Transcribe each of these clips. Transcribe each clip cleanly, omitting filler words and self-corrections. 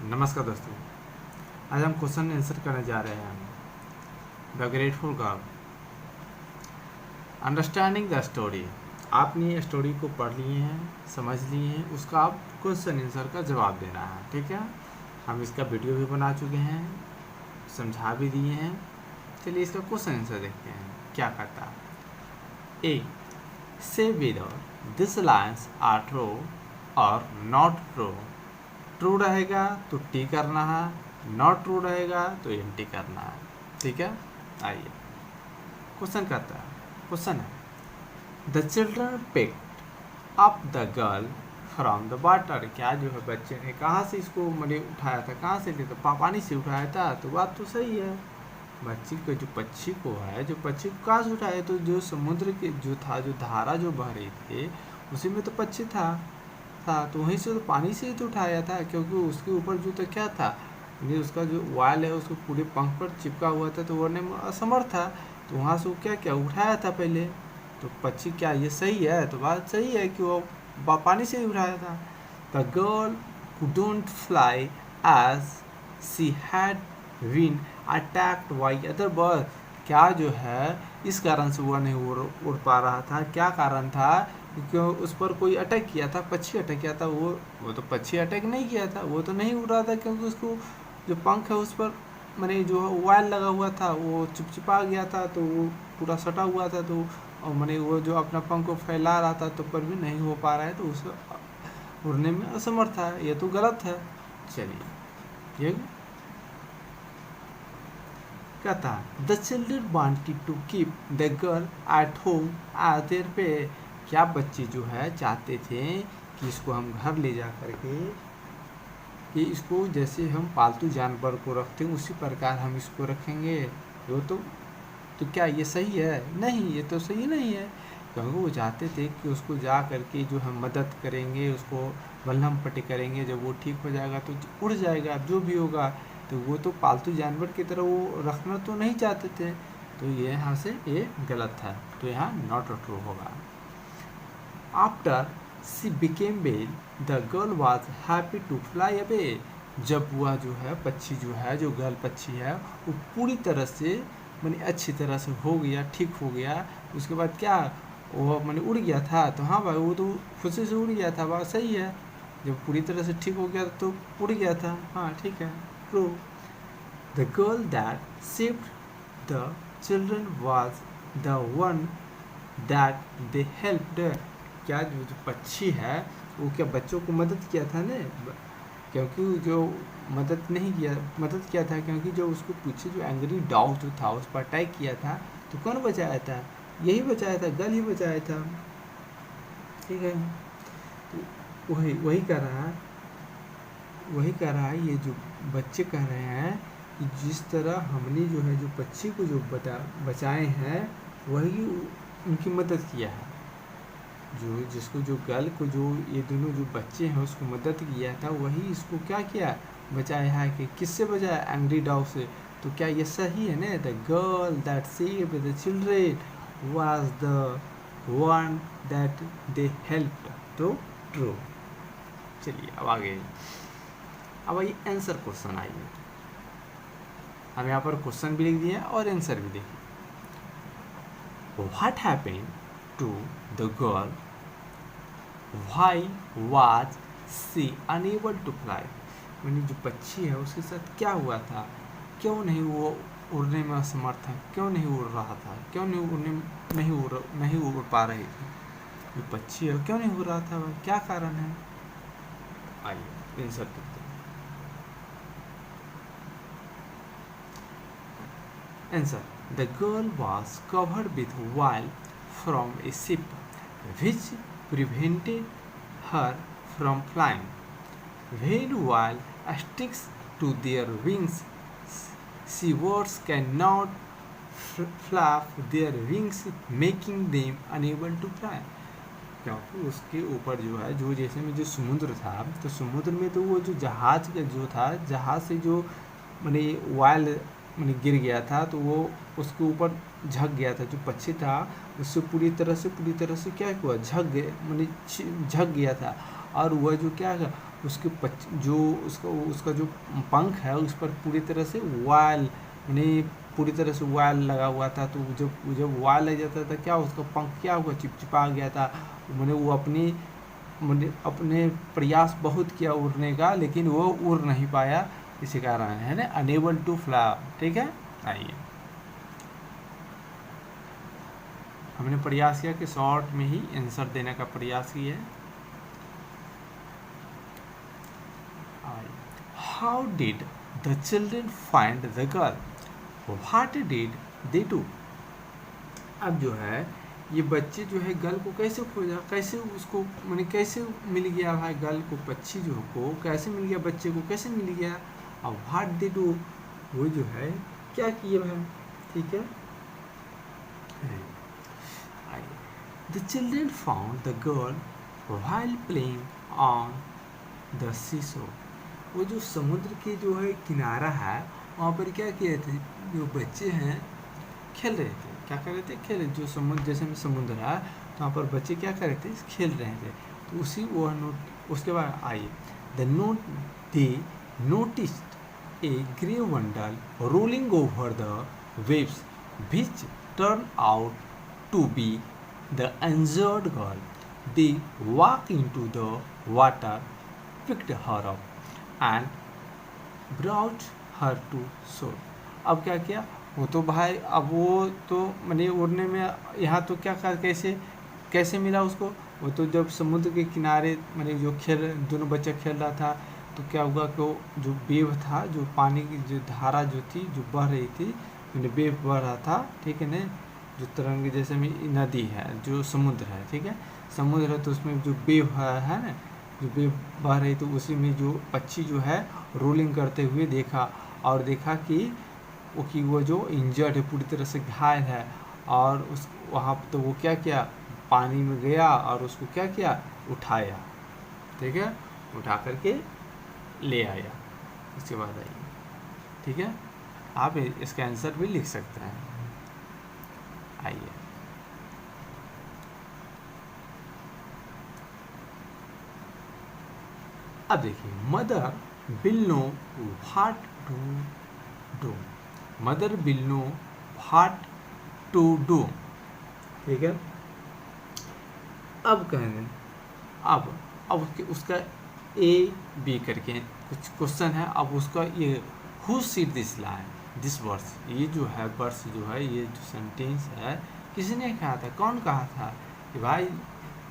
नमस्कार दोस्तों, आज हम क्वेश्चन आंसर करने जा रहे हैं। The grateful girl, understanding the story. आपने स्टोरी को पढ़ लिए हैं, समझ लिए हैं, उसका आप क्वेश्चन आंसर का जवाब देना है। ठीक है, हम इसका वीडियो भी बना चुके हैं, समझा भी दिए हैं। चलिए इसका क्वेश्चन आंसर देखते हैं क्या कहता है। A, say whether this lines are true और नॉट ट्रू। ट्रू रहेगा तो टी करना है, नॉट ट्रू रहेगा तो एन टी करना है। ठीक है, आइए क्वेश्चन करता है। क्वेश्चन है, the children picked up the girl from the water. क्या जो है बच्चे ने कहाँ से इसको मतलब उठाया था, कहाँ से लिया था, पानी से उठाया था। तो बात तो सही है, बच्ची को जो पक्षी को है, जो पक्षी को कहाँ से उठाया, तो जो समुद्र के जो था, जो धारा जो बह रही थी उसी में तो पक्षी था, तो वहीं से तो पानी से ही तो उठाया था। क्योंकि उसके ऊपर जो तो क्या था, ये उसका जो वाल है उसको पूरे पंख पर चिपका हुआ था, तो उड़ने में असमर्थ था। तो वहाँ से वो क्या क्या उठाया था पहले। तो पक्षी, क्या ये सही है? तो बात सही है कि वो पानी से ही उठाया था। The girl couldn't fly as she had been attacked by other birds। क्या जो है इस कारण से वो नहीं उड़ पा रहा था। क्या कारण था? क्योंकि उस पर कोई अटैक किया था, पक्षी अटैक किया था। वो तो पक्षी अटैक नहीं किया था, वो तो नहीं उड़ रहा था, क्योंकि उसको जो पंख है उस पर मैंने जो वायल लगा हुआ था वो चिपचिपा गया था, तो वो पूरा सटा हुआ था। तो और मैंने वो जो अपना पंख को फैला रहा था तो पर भी नहीं हो पा रहा है, तो उसे उड़ने में असमर्थ है। ये तो गलत है। चलिए, ये कहता है, the children wanted to keep the girl at home as their pet. क्या बच्चे जो है चाहते थे कि इसको हम घर ले जा करके, कि इसको जैसे हम पालतू जानवर को रखते हैं उसी प्रकार हम इसको रखेंगे। वो तो क्या ये सही है? नहीं, ये तो सही नहीं है। क्योंकि वो चाहते थे कि उसको जा करके जो हम मदद करेंगे, उसको मलहम पट्टी करेंगे, जब वो ठीक हो जाएगा तो उड़ जाएगा, जो भी होगा। तो वो तो पालतू जानवर की तरह वो रखना तो नहीं चाहते थे। तो ये यहाँ से ये गलत है, तो यहाँ नॉट ट्रू होगा। After she became well the girl was happy to fly away. जब वह जो है पक्षी जो है, जो गर्ल पक्षी है, वो पूरी तरह से मैंने अच्छी तरह से हो गया, ठीक हो गया। उसके बाद क्या वो मैंने उड़ गया था। तो हाँ भाई, वो तो खुशी से उड़ गया था, बात सही है। जब पूरी तरह से ठीक हो गया तो उड़ गया था। हाँ ठीक है, true. The girl that saved the children was the one that they helped. क्या जो पक्षी है वो क्या बच्चों को मदद किया था ने? क्योंकि जो मदद किया था, क्योंकि जो उसको पीछे जो एंग्री डॉग जो था उस पर अटैक किया था, तो कौन बचाया था? यही बचाया था, गर्ल ही बचाया था। ठीक है, तो वही कह रहा है ये जो बच्चे कह रहे हैं कि जिस तरह हमने जो है जो पक्षी को जो बचाए हैं, वही उनकी मदद किया है। जिसको जो गर्ल को जो ये दोनों जो बच्चे हैं उसको मदद किया था, वही इसको क्या किया, बचाया है। कि किससे बचाया? एंग्री डॉग से। तो क्या ये सही है ना? The girl that saved the children was the one that they helped. तो ट्रू। चलिए अब आगे, अब आइए आंसर क्वेश्चन। आइए, हम यहाँ पर क्वेश्चन भी लिख दिए और आंसर भी देखिए। What happened to the girl? Why was she unable to fly? यानी जो पक्षी है उसके साथ क्या हुआ था? क्यों नहीं वो उड़ने में असमर्थ है? क्यों नहीं उड़ रहा था? क्यों नहीं उड़ पा रही थी? जो पक्षी है क्यों नहीं उड़ रहा था? क्या कारण है? आइए आंसर देखते हैं। Answer, the girl was covered with oil from a ship which prevented her from flying. When oil sticks to their wings, seabirds cannot flap their wings, making them unable to fly. क्योंकि उसके ऊपर जो है जो जैसे में जो समुद्र था, तो समुद्र में तो वो जो जहाज का जो था, जहाज से जो मैंने वायल मैंने गिर गया था, तो वो उसके ऊपर झक गया था। जो पक्षी था उससे पूरी तरह से क्या हुआ, झक गया था। और वह जो क्या है उसके जो उसका जो पंख है उस पर पूरी तरह से वाल यानी पूरी तरह से वाल लगा हुआ था। तो जब वाल लग जाता था क्या उसका पंख क्या हुआ, चिपचिपा गया था। मैंने वो अपने प्रयास बहुत किया उड़ने का, लेकिन वो उड़ नहीं पाया, इसी कारण है ना अनेबल टू फ्लाई। ठीक है, आइए हमने प्रयास किया कि शॉर्ट में ही आंसर देने का प्रयास किया। How did the children find the girl, what did they do. अब जो है ये बच्चे जो है गर्ल को कैसे खोजा, कैसे उसको मैंने कैसे मिल गया भाई गर्ल को, पक्षी जो को कैसे मिल गया, बच्चे को कैसे मिल गया। और व्हाट दे डू, वो जो है क्या किए भाई। ठीक है, the children found the girl while playing on the seesaw. वो जो समुद्र के जो है किनारा है वहाँ पर क्या किए थे, जो बच्चे हैं खेल रहे थे। क्या कर रहे थे, खेल रहे। जो समुद्र जैसे में समुद्र है तो वहाँ पर बच्चे क्या कर रहे थे, खेल रहे थे। तो उसी वो नोट उसके बाद आइए they noticed a grey bundle rolling over the waves which turned out to be the injured girl. They walked into the water, picked her up and brought her to shore. अब क्या किया वो तो भाई, अब वो तो मैंने उड़ने में यहाँ तो क्या कर कैसे मिला उसको। वो तो जब समुद्र के किनारे मैंने जो दोनों बच्चे खेल रहा था तो क्या हुआ कि जो वेव था, जो पानी की जो धारा जो थी जो बह रही थी, मैंने वेव बह रहा था। ठीक है ना, जो तरंग जैसे में नदी है जो समुद्र है, ठीक है समुद्र है तो उसमें जो वेव है ना, जो वेव बह रही तो उसी में जो पक्षी जो है रोलिंग करते हुए देखा, और देखा कि वो जो इंजर्ड है पूरी तरह से घायल है। और उस वहाँ तो वो क्या किया, पानी में गया और उसको क्या किया, उठाया। ठीक है, उठा करके ले आया। इसके बाद आइए, ठीक है आप इसका आंसर भी लिख सकते हैं। आइए अब देखिए mother will know what to do. Mother will know what to do. ठीक है, अब कहने अब उसका ए बी करके कुछ क्वेश्चन है। अब उसका ये who seed this line this words, ये जो है वर्ड्स जो है ये जो सेंटेंस है किसने कहा था, कौन कहा था। कि भाई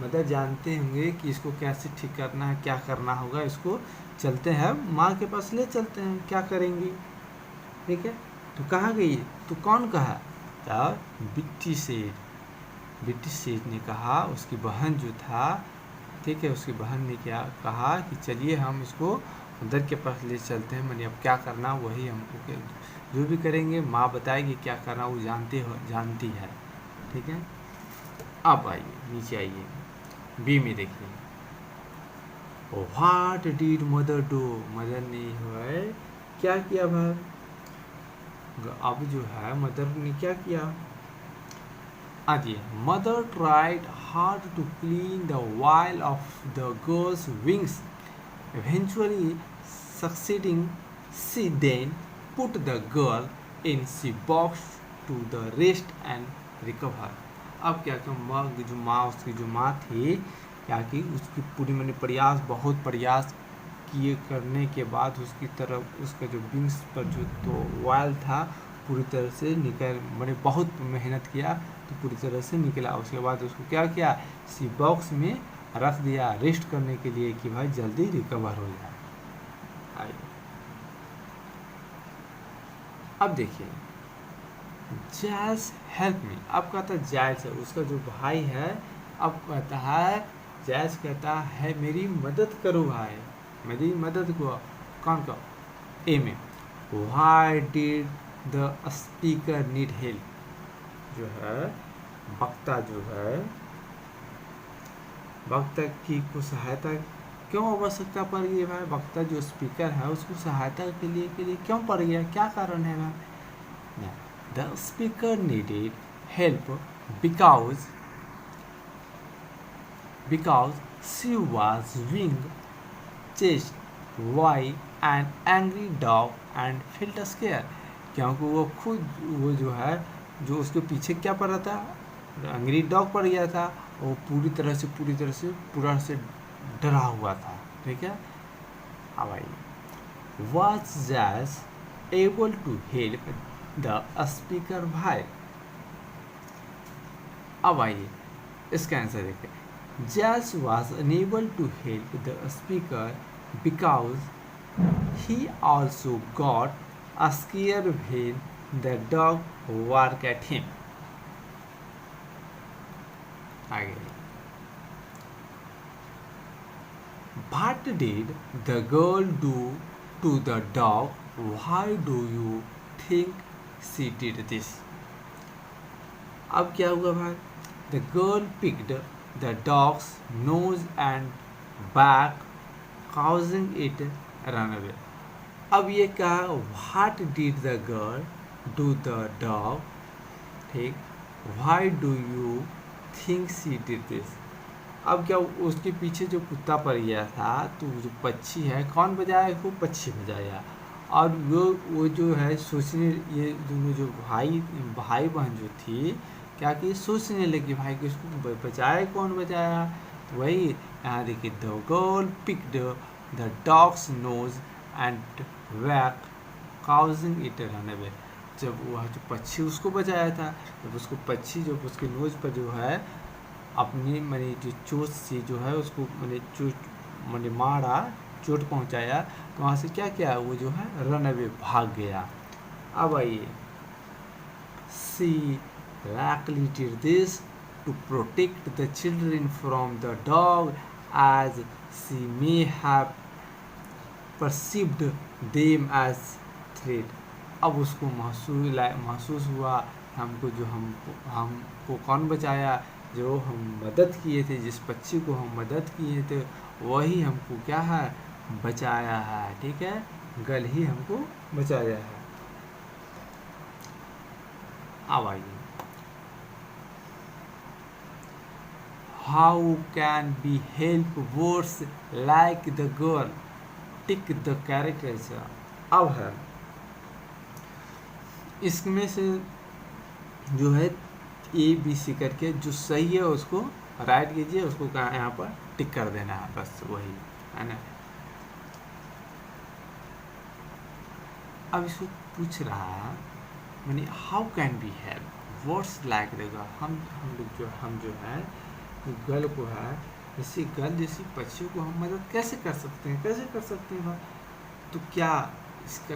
मदर जानते होंगे कि इसको कैसे ठीक करना है, क्या करना होगा। इसको चलते हैं माँ के पास ले चलते हैं, क्या करेंगी। ठीक है, तो कहाँ गई, तो कौन कहा, बिट्टी सेठ ने कहा, उसकी बहन जो था। ठीक है, उसकी बहन ने क्या कहा कि चलिए हम इसको मदर के पास ले चलते हैं, मैंने अब क्या करना वही हमको जो भी करेंगे माँ बताएगी क्या करना, वो जानती है। ठीक है, अब आइए नीचे आइए बी में देखिए what did mother do. Mother ने है क्या किया भाई, अब जो है मदर ने क्या किया। आइए mother tried hard to clean the oil off the girl's wings, eventually succeeding. She then put the girl in she box to the rest and recover. अब क्या उसकी जो माँ थी क्या कि उसकी पूरी मैंने बहुत प्रयास किए करने के बाद उसकी तरफ उसका जो विंग्स पर जो तो वायल था पूरी तरह से मैंने बहुत मेहनत किया तो पूरी तरह से निकला। उसके बाद उसको क्या किया, सी बॉक्स में रख दिया रेस्ट करने के लिए कि भाई जल्दी रिकवर हो जाए। आइए अब देखिए जैस हेल्प मी। अब कहता है जैस है उसका जो भाई है, अब कहता है जैस कहता है मेरी मदद करो भाई, मेरी मदद को। कौन का, ए में why did the speaker need help. जो है वक्ता जो है वक्ता की को सहायता क्यों आवश्यकता पड़ गई भाई, वक्ता जो स्पीकर है उसको सहायता के लिए क्यों पड़ गया, क्या कारण है भाई। The speaker needed help because she was being chased by an angry dog and felt scared, क्योंकि वो खुद वो जो है जो उसके पीछे क्या पड़ रहा था, एंग्री डॉग पड़ गया था, वो पूरी तरह से डरा हुआ था। ठीक है, अब आइए, was Jazz able to help the speaker भाई? अब आइए इसका आंसर देखिए, Jazz was unable to help the speaker because he also got scared when the dog barked at him. आगे, what did the girl do to the dog? Why do you think she did this? अब क्या हुआ भाई? The girl picked the dog's nose and back, causing it to run away. अब ये क्या, what did the girl do the dog? ठीक, why do you think she did this? अब क्या, उसके पीछे जो कुत्ता पड़ गया था, तो जो पक्षी है, कौन बजाया? खूब पक्षी बजाया। और वो जो है सोचने, ये दोनों जो भाई बहन जो थी, क्या कि सोचने लगी भाई कि इसको बचाया, कौन बचाया? तो वही यहाँ देखिए, the girl picked the dog's nose and back, causing it run away. जब वह जो पक्षी उसको बचाया था, जब उसको पक्षी जो उसके नोज पर जो है अपनी मैंने जो चोट से जो है उसको मैंने मारा, चोट पहुंचाया, तो वहाँ से क्या किया, वो जो है रन अवे, भाग गया। अब आइए, सी likely did this to protect the children from the dog, as she may have perceived them as threat. अब उसको महसूस हुआ, हमको कौन बचाया? जो हम मदद किए थे, जिस पक्षी को हम मदद किए थे, वही हमको क्या है, बचाया है। ठीक है, गल ही हमको बचाया है। अब आइए, how can we help words like the girl? Tick the characters। अब है, इसमें से जो है ABC करके जो सही है उसको राइट कीजिए, उसको यहाँ पर टिक कर देना है, बस वही है ना। अब इसको पूछ रहा है मैंने, how can be help words like the girl? हम जो है गर्ल को है, जैसी गर्ल जैसी पक्षी को हम मदद कैसे कर सकते हैं भाई? तो क्या इसका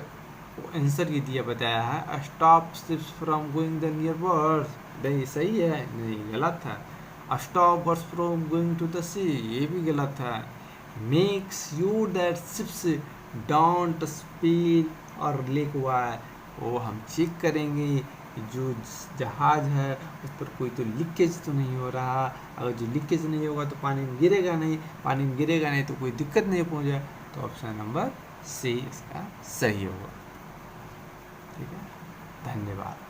आंसर ये दिया बताया है, stop ships from going the near birds. नहीं, सही है? नहीं, गलत है। Stop birds from going to the sea, ये भी गलत है। Makes you that ships don't spill or leak wire, वो हम चेक करेंगे जो जहाज है उस पर कोई तो लीकेज तो नहीं हो रहा। अगर जो लीकेज नहीं होगा तो पानी में गिरेगा नहीं, तो कोई दिक्कत नहीं पहुंचे। तो ऑप्शन नंबर सी इसका सही होगा। ठीक है, धन्यवाद।